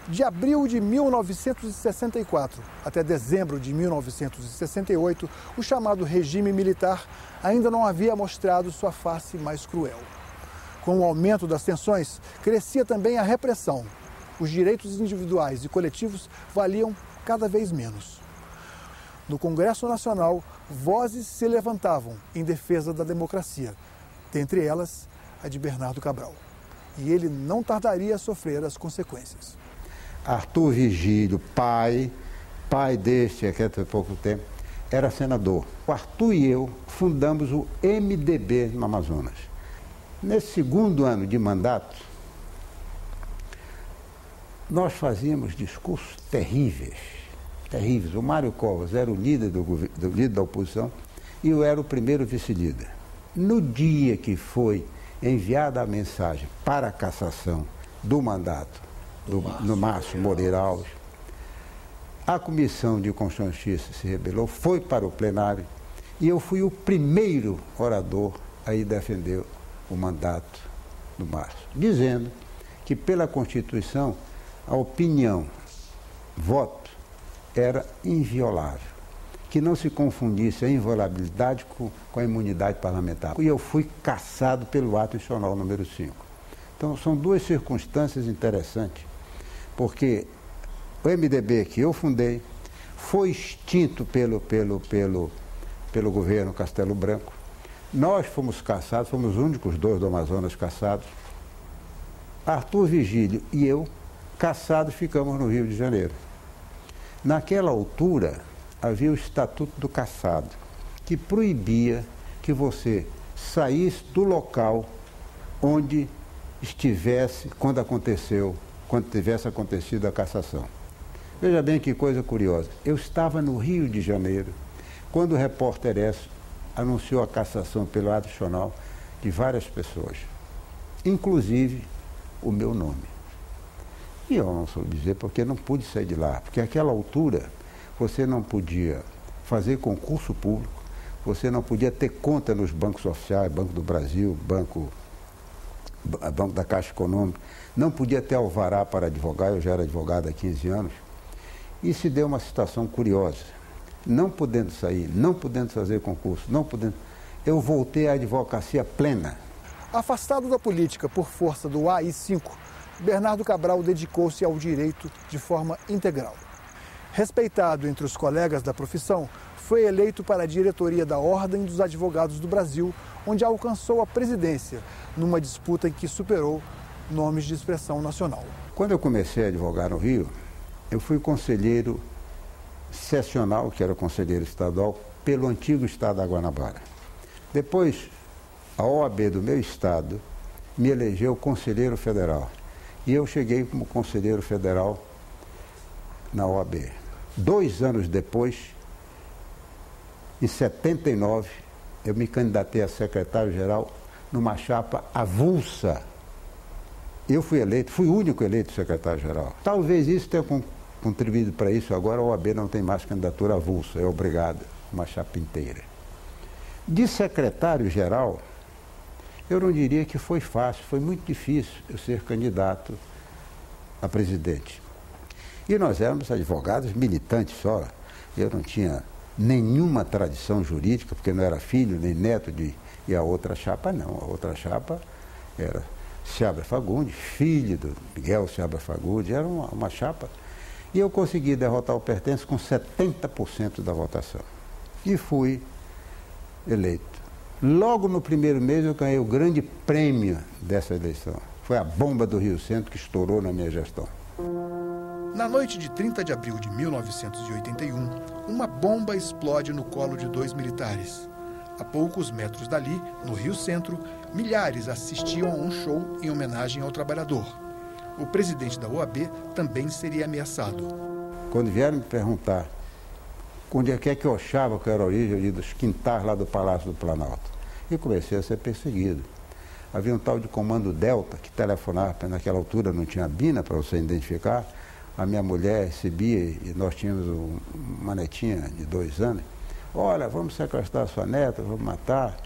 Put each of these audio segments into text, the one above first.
De abril de 1964 até dezembro de 1968, o chamado regime militar ainda não havia mostrado sua face mais cruel. Com o aumento das tensões, crescia também a repressão. Os direitos individuais e coletivos valiam cada vez menos. No Congresso Nacional, vozes se levantavam em defesa da democracia, dentre elas a de Bernardo Cabral. E ele não tardaria a sofrer as consequências. Arthur Vigílio, pai deste, aqui há pouco tempo, era senador. O Arthur e eu fundamos o MDB no Amazonas. Nesse segundo ano de mandato, nós fazíamos discursos terríveis. O Mário Covas era o líder líder da oposição e eu era o primeiro vice-líder. No dia que foi enviada a mensagem para a cassação do mandato do Márcio Moreira Alves, a Comissão de Constituição e Justiça se rebelou, foi para o plenário e eu fui o primeiro orador a ir defender o mandato do Márcio, dizendo que pela Constituição a opinião, voto, era inviolável, que não se confundisse a inviolabilidade com a imunidade parlamentar. E eu fui cassado pelo ato institucional número 5. Então são duas circunstâncias interessantes, porque o MDB que eu fundei foi extinto pelo governo Castelo Branco. Nós fomos cassados, fomos os únicos dois do Amazonas cassados. Arthur Vigílio e eu, cassados, ficamos no Rio de Janeiro. Naquela altura, havia o Estatuto do Cassado, que proibia que você saísse do local onde estivesse quando tivesse acontecido a cassação. Veja bem que coisa curiosa. Eu estava no Rio de Janeiro, quando o repórter Esso anunciou a cassação pelo ato institucional de várias pessoas, inclusive o meu nome. E eu não soube dizer porque não pude sair de lá, porque naquela altura você não podia fazer concurso público, você não podia ter conta nos bancos oficiais, Banco do Brasil, Banco da Caixa Econômica, não podia ter alvará para advogar, eu já era advogado há 15 anos, e se deu uma situação curiosa. Não podendo sair, não podendo fazer concurso, eu voltei à advocacia plena. Afastado da política por força do AI-5, Bernardo Cabral dedicou-se ao direito de forma integral. Respeitado entre os colegas da profissão, foi eleito para a diretoria da Ordem dos Advogados do Brasil, onde alcançou a presidência, numa disputa em que superou nomes de expressão nacional. Quando eu comecei a advogar no Rio, eu fui conselheiro sessional, que era conselheiro estadual, pelo antigo estado da Guanabara. Depois, a OAB do meu estado me elegeu conselheiro federal. E eu cheguei como conselheiro federal na OAB. 2 anos depois, em 79, eu me candidatei a secretário-geral numa chapa avulsa. Eu fui eleito, fui o único eleito secretário-geral. Talvez isso tenha contribuído para isso. Agora a OAB não tem mais candidatura avulsa, é obrigado, uma chapa inteira. De secretário-geral, eu não diria que foi fácil, foi muito difícil eu ser candidato a presidente. E nós éramos advogados militantes só. Eu não tinha nenhuma tradição jurídica, porque não era filho nem neto de... E a outra chapa não, a outra chapa era Seabra Fagundes, filho do Miguel Seabra Fagundes, era uma chapa. E eu consegui derrotar o Pertence com 70% da votação. E fui eleito. Logo no primeiro mês eu ganhei o grande prêmio dessa eleição. Foi a bomba do Rio Centro que estourou na minha gestão. Na noite de 30 de abril de 1981, uma bomba explode no colo de 2 militares. A poucos metros dali, no Rio Centro, milhares assistiam a um show em homenagem ao trabalhador. O presidente da OAB também seria ameaçado. Quando vieram me perguntar onde é que eu achava que era a origem dos quintais lá do Palácio do Planalto, e comecei a ser perseguido. Havia um tal de Comando Delta que telefonava, naquela altura não tinha bina para você identificar. A minha mulher recebia, e nós tínhamos uma netinha de 2 anos. Olha, vamos sequestrar a sua neta, vamos matar.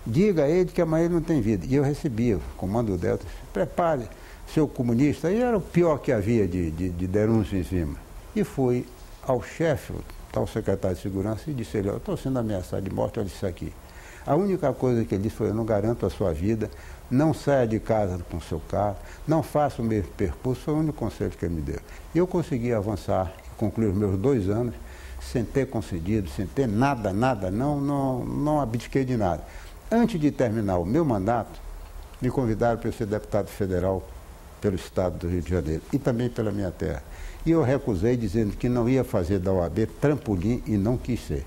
Diga a ele que amanhã ele não tem vida. E eu recebia o Comando Delta. Prepare, seu comunista, e era o pior que havia de denúncia em cima. E fui ao chefe, tal secretário de segurança, e disse ele, eu estou sendo ameaçado de morte, olha isso aqui. A única coisa que ele disse foi, eu não garanto a sua vida, não saia de casa com o seu carro, não faça o mesmo percurso, foi o único conselho que ele me deu. E eu consegui avançar, concluir os meus 2 anos, sem ter concedido, sem ter nada, não abdiquei de nada. Antes de terminar o meu mandato, me convidaram para eu ser deputado federal pelo estado do Rio de Janeiro e também pela minha terra. E eu recusei dizendo que não ia fazer da OAB trampolim e não quis ser.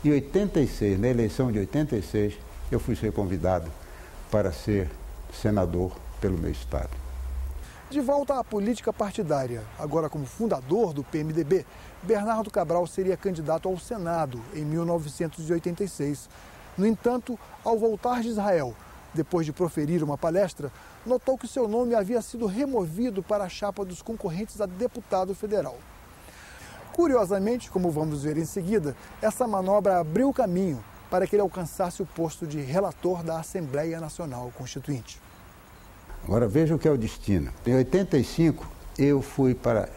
Em 86, na eleição de 86, eu fui ser convidado para ser senador pelo meu estado. De volta à política partidária, agora como fundador do PMDB, Bernardo Cabral seria candidato ao Senado em 1986. No entanto, ao voltar de Israel, depois de proferir uma palestra, notou que seu nome havia sido removido para a chapa dos concorrentes a deputado federal. Curiosamente, como vamos ver em seguida, essa manobra abriu caminho para que ele alcançasse o posto de relator da Assembleia Nacional Constituinte. Agora veja o que é o destino. Em 85, eu fui para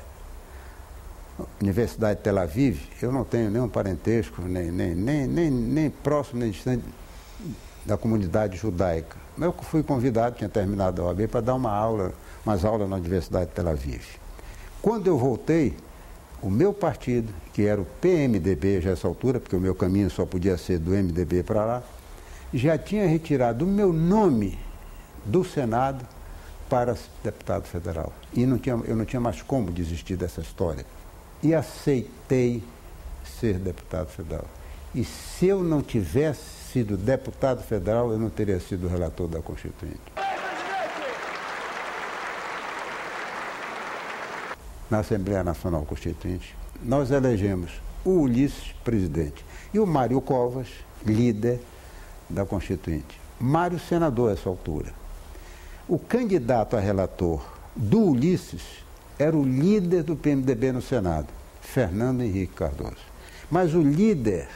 a Universidade de Tel Aviv. Eu não tenho nenhum parentesco, nem próximo, nem distante da comunidade judaica. Eu fui convidado, tinha terminado a OAB, para dar umas aulas na Universidade de Tel Aviv. Quando eu voltei, o meu partido, que era o PMDB já nessa altura, porque o meu caminho só podia ser do MDB para lá, já tinha retirado o meu nome do Senado para deputado federal. E eu não tinha mais como desistir dessa história. E aceitei ser deputado federal. E se eu não tivesse sido deputado federal, eu não teria sido relator da Constituinte. Na Assembleia Nacional Constituinte, nós elegemos o Ulisses presidente e o Mário Covas líder da Constituinte. Mário senador a essa altura. O candidato a relator do Ulisses era o líder do PMDB no Senado, Fernando Henrique Cardoso. Mas o líder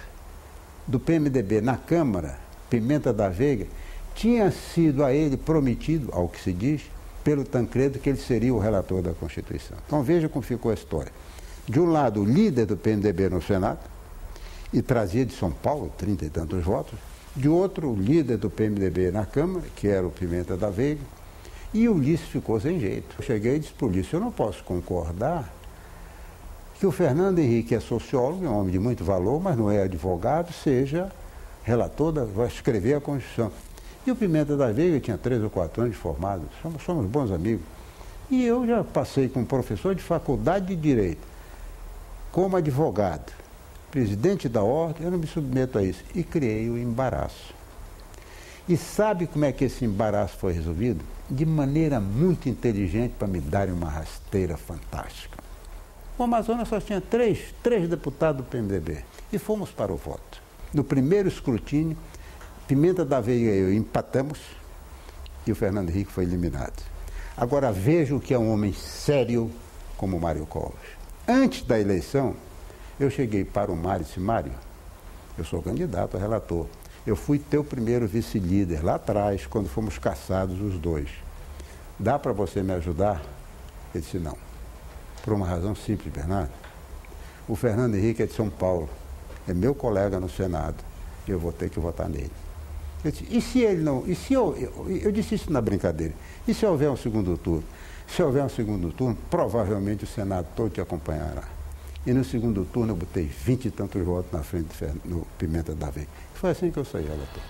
do PMDB na Câmara, Pimenta da Veiga, tinha sido a ele prometido, ao que se diz, pelo Tancredo, que ele seria o relator da Constituição. Então veja como ficou a história. De um lado, o líder do PMDB no Senado, e trazia de São Paulo 30 e tantos votos. De outro, o líder do PMDB na Câmara, que era o Pimenta da Veiga, e o Ulisses ficou sem jeito. Eu cheguei e disse para o Ulisses, eu não posso concordar que o Fernando Henrique é sociólogo, é um homem de muito valor, mas não é advogado, seja relator, vai escrever a Constituição. E o Pimenta da Veiga tinha 3 ou 4 anos de formado, somos bons amigos. E eu já passei como professor de faculdade de Direito, como advogado, presidente da ordem, eu não me submeto a isso. E criei o embaraço. E sabe como é que esse embaraço foi resolvido? De maneira muito inteligente para me darem uma rasteira fantástica. O Amazonas só tinha três deputados do PMDB e fomos para o voto. No primeiro escrutínio, Pimenta da Veiga e eu empatamos e o Fernando Henrique foi eliminado. Agora veja o que é um homem sério como o Mário Covas. Antes da eleição, eu cheguei para o Mário e disse, Mário, eu sou candidato a relator. Eu fui teu primeiro vice-líder lá atrás, quando fomos caçados os dois. Dá para você me ajudar? Ele disse, não. Por uma razão simples, Bernardo. O Fernando Henrique é de São Paulo, é meu colega no Senado, e eu vou ter que votar nele. Eu disse, e se ele não... E se eu disse isso na brincadeira. E se houver um segundo turno? Se houver um segundo turno, provavelmente o Senado todo te acompanhará. E no segundo turno eu botei 20 e tantos votos na frente no Pimenta da Veiga. Foi assim que eu saí relator.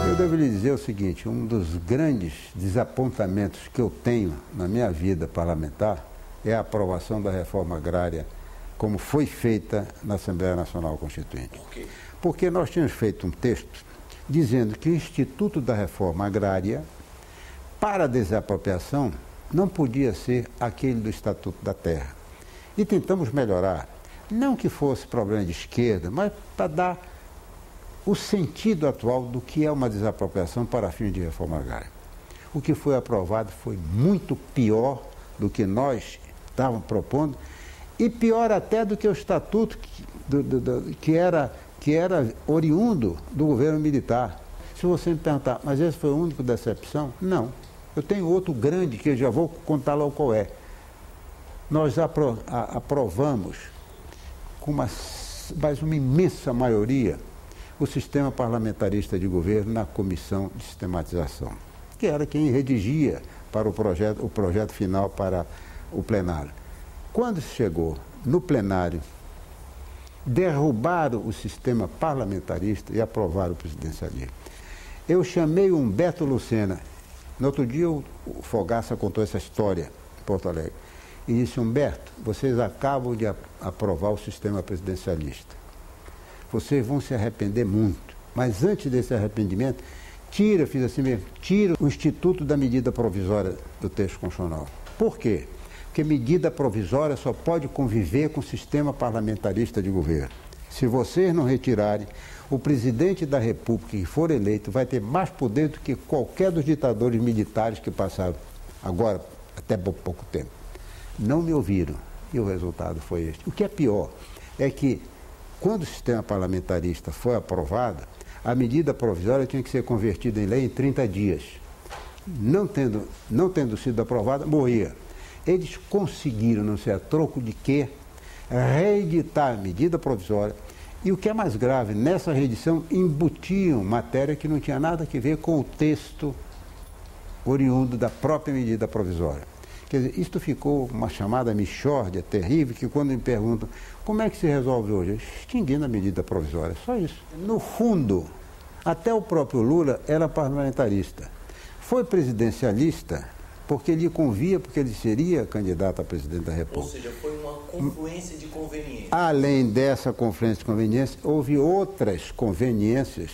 Eu devo lhe dizer o seguinte, um dos grandes desapontamentos que eu tenho na minha vida parlamentar é a aprovação da reforma agrária como foi feita na Assembleia Nacional Constituinte. Porque nós tínhamos feito um texto dizendo que o Instituto da Reforma Agrária, para a desapropriação, não podia ser aquele do Estatuto da Terra. E tentamos melhorar, não que fosse problema de esquerda, mas para dar o sentido atual do que é uma desapropriação para fins de reforma agrária. O que foi aprovado foi muito pior do que nós estávamos propondo e pior até do que o Estatuto que era oriundo do governo militar. Se você me perguntar, mas esse foi o único decepção? Não. Eu tenho outro grande que eu já vou contar logo qual é. Nós aprovamos com uma imensa maioria o sistema parlamentarista de governo na comissão de sistematização, que era quem redigia para o projeto final para o plenário. Quando chegou no plenário, derrubaram o sistema parlamentarista e aprovaram o presidencialismo. Eu chamei o Humberto Lucena. No outro dia, o Fogaça contou essa história em Porto Alegre. E disse, Humberto, vocês acabam de aprovar o sistema presidencialista. Vocês vão se arrepender muito. Mas antes desse arrependimento, fiz assim mesmo, tira o Instituto da Medida Provisória do texto constitucional. Por quê? Porque medida provisória só pode conviver com o sistema parlamentarista de governo. Se vocês não retirarem, o presidente da República que for eleito vai ter mais poder do que qualquer dos ditadores militares que passaram agora, até pouco tempo. Não me ouviram e o resultado foi este. O que é pior é que, quando o sistema parlamentarista foi aprovado, a medida provisória tinha que ser convertida em lei em 30 dias. Não tendo sido aprovada, morria. Eles conseguiram, não sei a troco de quê, reeditar a medida provisória. E o que é mais grave, nessa reedição embutiam matéria que não tinha nada a ver com o texto oriundo da própria medida provisória. Quer dizer, isto ficou uma chamada mixórdia terrível, que quando me perguntam como é que se resolve hoje, extinguindo a medida provisória, só isso. No fundo, até o próprio Lula era parlamentarista. Foi presidencialista porque lhe convia, porque ele seria candidato a presidente da República. Ou seja, foi uma confluência de conveniência. Além dessa confluência de conveniência, houve outras conveniências,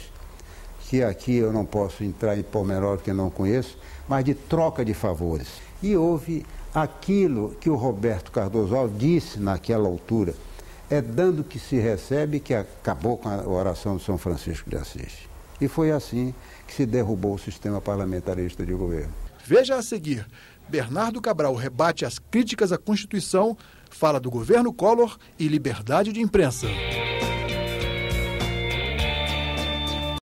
que aqui eu não posso entrar em pormenor porque não conheço, mas de troca de favores. E houve aquilo que o Roberto Cardoso Alves disse naquela altura, é dando que se recebe, que acabou com a oração de São Francisco de Assis. E foi assim que se derrubou o sistema parlamentarista de governo. Veja a seguir, Bernardo Cabral rebate as críticas à Constituição, fala do governo Collor e liberdade de imprensa.